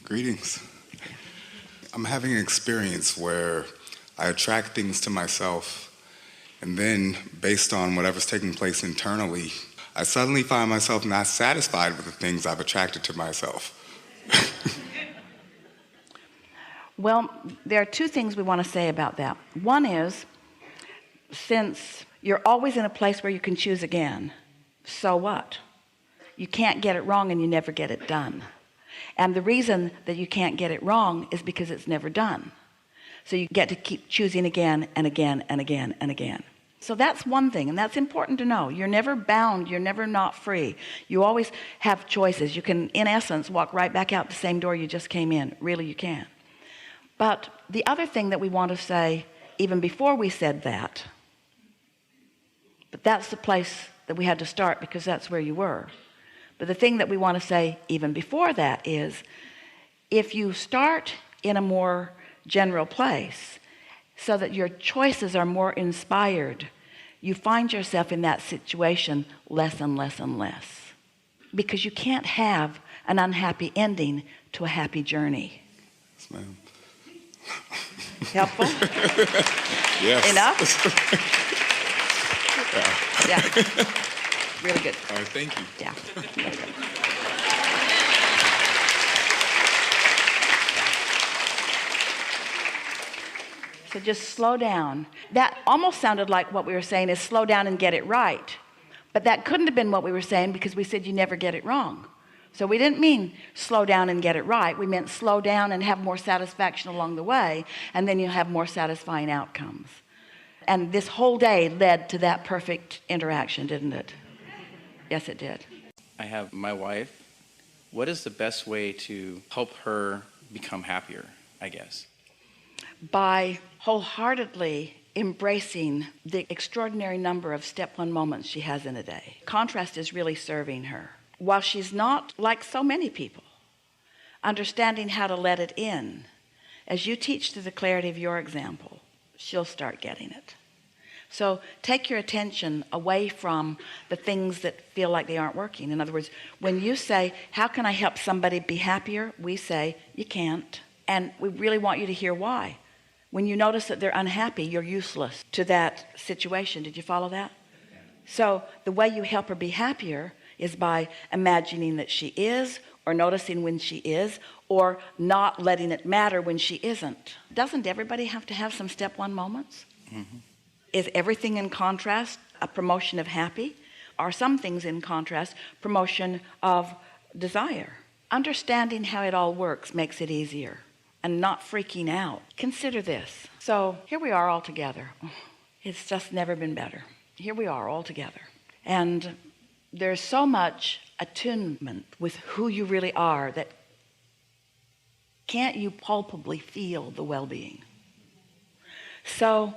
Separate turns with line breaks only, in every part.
Greetings. I'm having an experience where I attract things to myself, and then, based on whatever's taking place internally, I suddenly find myself not satisfied with the things I've attracted to myself.
Well, there are two things we want to say about that. One is, since you're always in a place where you can choose again, so what? You can't get it wrong and you never get it done. And the reason that you can't get it wrong is because it's never done. So you get to keep choosing again and again and again and again. So that's one thing, and that's important to know. You're never bound, you're never not free. You always have choices. You can, in essence, walk right back out the same door you just came in. Really, you can. But the other thing that we want to say, even before we said that, but that's the place that we had to start because that's where you were. But the thing that we want to say even before that is, if you start in a more general place so that your choices are more inspired, you find yourself in that situation less and less and less, because you can't have an unhappy ending to a happy journey.
Yes, ma'am.
Helpful?
Yes.
Enough? Yeah. Really good.
All right, thank you.
Yeah. So just slow down. That almost sounded like what we were saying is slow down and get it right. But that couldn't have been what we were saying, because we said you never get it wrong. So we didn't mean slow down and get it right. We meant slow down and have more satisfaction along the way, and then you'll have more satisfying outcomes. And this whole day led to that perfect interaction, didn't it? Yes, it did.
I have my wife. What is the best way to help her become happier, I guess?
By wholeheartedly embracing the extraordinary number of step one moments she has in a day. Contrast is really serving her. While she's not, like so many people, understanding how to let it in, as you teach through the clarity of your example, she'll start getting it. So take your attention away from the things that feel like they aren't working. In other words, when you say, how can I help somebody be happier? We say, you can't. And we really want you to hear why. When you notice that they're unhappy, you're useless to that situation. Did you follow that? So the way you help her be happier is by imagining that she is, or noticing when she is, or not letting it matter when she isn't. Doesn't everybody have to have some step one moments? Mm-hmm. Is everything in contrast a promotion of happy? Are some things in contrast promotion of desire? Understanding how it all works makes it easier, and not freaking out. Consider this. So here we are all together. It's just never been better. Here we are all together. And there's so much attunement with who you really are that can't you palpably feel the well-being? So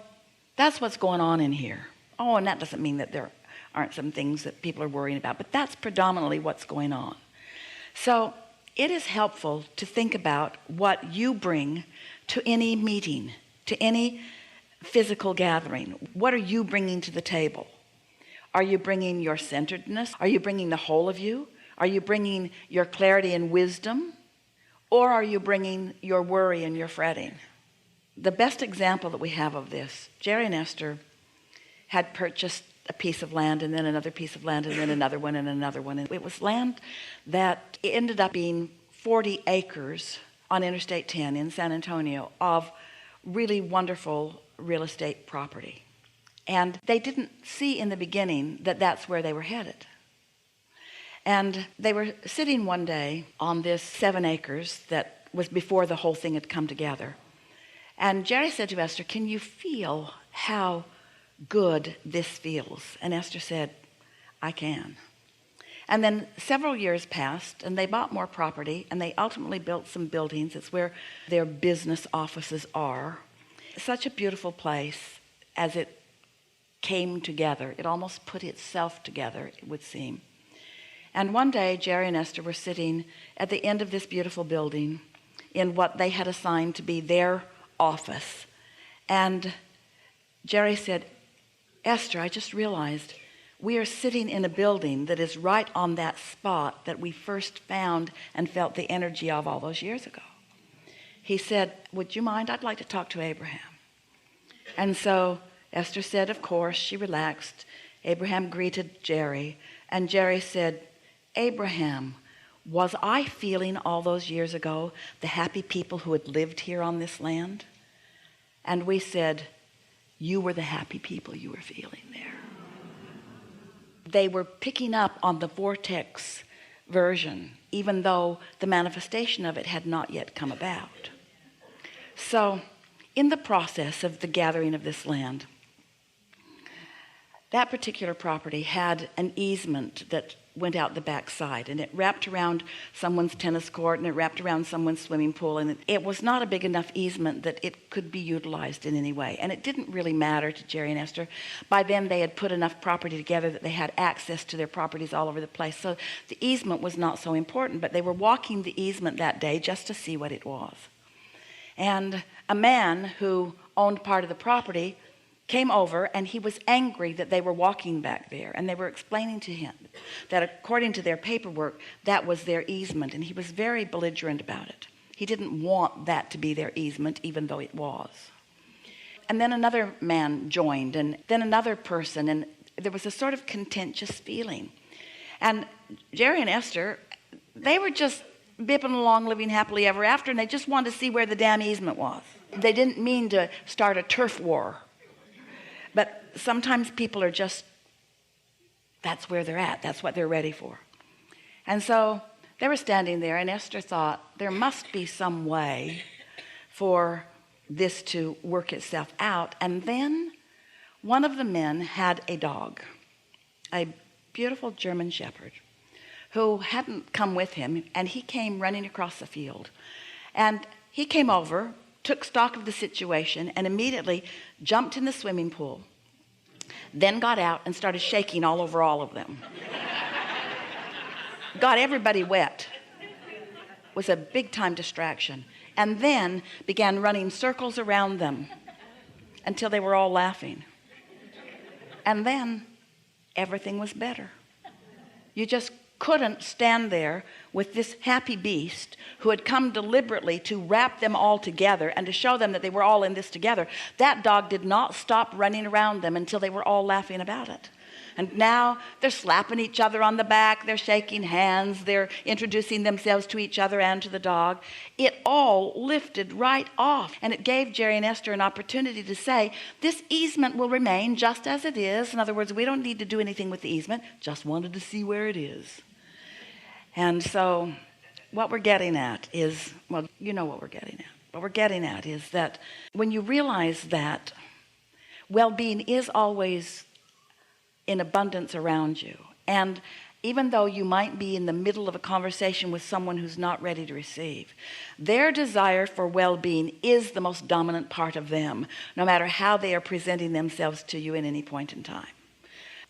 that's what's going on in here. Oh, and that doesn't mean that there aren't some things that people are worrying about, but that's predominantly what's going on. So it is helpful to think about what you bring to any meeting, to any physical gathering. What are you bringing to the table? Are you bringing your centeredness? Are you bringing the whole of you? Are you bringing your clarity and wisdom? Or are you bringing your worry and your fretting? The best example that we have of this, Jerry and Esther had purchased a piece of land, and then another piece of land, and then another one, and another one. And it was land that ended up being 40 acres on Interstate 10 in San Antonio of really wonderful real estate property. And they didn't see in the beginning that that's where they were headed. And they were sitting one day on this 7 acres that was before the whole thing had come together. And Jerry said to Esther, can you feel how good this feels? And Esther said, I can. And then several years passed, and they bought more property, and they ultimately built some buildings. It's where their business offices are. Such a beautiful place as it came together. It almost put itself together, it would seem. And one day, Jerry and Esther were sitting at the end of this beautiful building in what they had assigned to be their office. And Jerry said, Esther, I just realized we are sitting in a building that is right on that spot that we first found and felt the energy of all those years ago. He said, would you mind? I'd like to talk to Abraham. And so Esther said, of course. She relaxed. Abraham greeted Jerry, and Jerry said, Abraham, was I feeling all those years ago the happy people who had lived here on this land? And we said, you were the happy people you were feeling there. They were picking up on the vortex version, even though the manifestation of it had not yet come about. So in the process of the gathering of this land, that particular property had an easement that went out the back side, and it wrapped around someone's tennis court, and it wrapped around someone's swimming pool, and it was not a big enough easement that it could be utilized in any way. And it didn't really matter to Jerry and Esther. By then they had put enough property together that they had access to their properties all over the place, so the easement was not so important. But they were walking the easement that day just to see what it was. And a man who owned part of the property came over, and he was angry that they were walking back there, and they were explaining to him that according to their paperwork that was their easement, and he was very belligerent about it. He didn't want that to be their easement, even though it was. And then another man joined, and then another person, and there was a sort of contentious feeling. And Jerry and Esther, they were just bipping along, living happily ever after, and they just wanted to see where the damn easement was. They didn't mean to start a turf war. But sometimes people are just, that's where they're at. That's what they're ready for. And so they were standing there, and Esther thought, there must be some way for this to work itself out. And then one of the men had a dog, a beautiful German shepherd, who hadn't come with him, and he came running across the field. And he came over, took stock of the situation, and immediately jumped in the swimming pool, then got out and started shaking all over all of them. Got everybody wet. Was a big time distraction. And then began running circles around them until they were all laughing. And then everything was better. You just couldn't stand there with this happy beast who had come deliberately to wrap them all together and to show them that they were all in this together. That dog did not stop running around them until they were all laughing about it. And now they're slapping each other on the back, they're shaking hands, they're introducing themselves to each other and to the dog. It all lifted right off, and it gave Jerry and Esther an opportunity to say, this easement will remain just as it is. In other words, we don't need to do anything with the easement, just wanted to see where it is. And so what we're getting at is, well, you know what we're getting at. What we're getting at is that when you realize that well-being is always in abundance around you, and even though you might be in the middle of a conversation with someone who's not ready to receive, their desire for well-being is the most dominant part of them, no matter how they are presenting themselves to you at any point in time.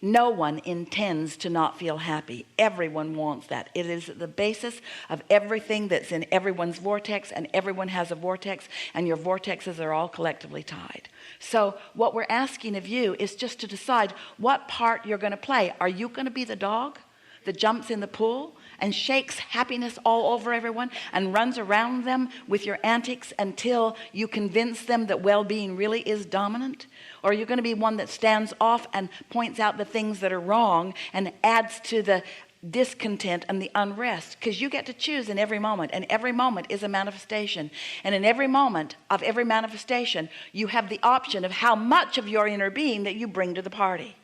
No one intends to not feel happy. Everyone wants that. It is the basis of everything that's in everyone's vortex, and everyone has a vortex, and your vortexes are all collectively tied. So what we're asking of you is just to decide what part you're going to play. Are you going to be the dog that jumps in the pool and shakes happiness all over everyone and runs around them with your antics until you convince them that well-being really is dominant? Or are you going to be one that stands off and points out the things that are wrong and adds to the discontent and the unrest? Because you get to choose in every moment, and every moment is a manifestation. And in every moment of every manifestation, you have the option of how much of your inner being that you bring to the party.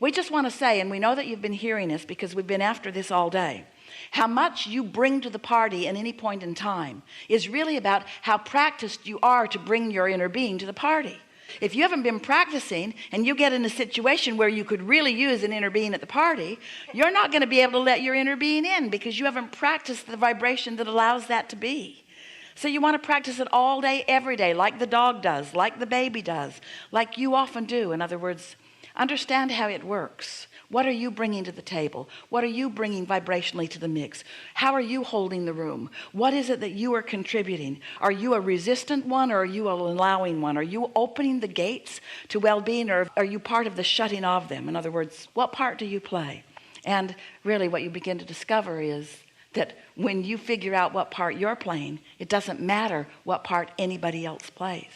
We just want to say, and we know that you've been hearing this because we've been after this all day, how much you bring to the party at any point in time is really about how practiced you are to bring your inner being to the party. If you haven't been practicing and you get in a situation where you could really use an inner being at the party, you're not going to be able to let your inner being in because you haven't practiced the vibration that allows that to be. So you want to practice it all day, every day, like the dog does, like the baby does, like you often do. In other words, Understand how it works. What are you bringing to the table? What are you bringing vibrationally to the mix? How are you holding the room? What is it that you are contributing? Are you a resistant one, or are you an allowing one? Are you opening the gates to well-being, or are you part of the shutting of them? In other words, what part do you play? And really what you begin to discover is that when you figure out what part you're playing, it doesn't matter what part anybody else plays.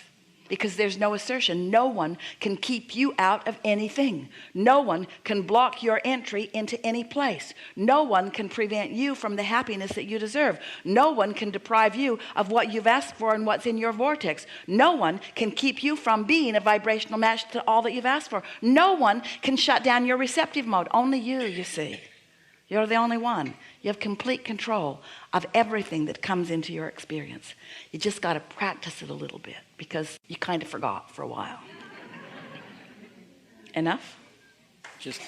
Because there's no assertion. No one can keep you out of anything. No one can block your entry into any place. No one can prevent you from the happiness that you deserve. No one can deprive you of what you've asked for and what's in your vortex. No one can keep you from being a vibrational match to all that you've asked for. No one can shut down your receptive mode. Only you see. You're the only one. You have complete control of everything that comes into your experience. You just got to practice it a little bit, because you kind of forgot for a while. Enough?
Just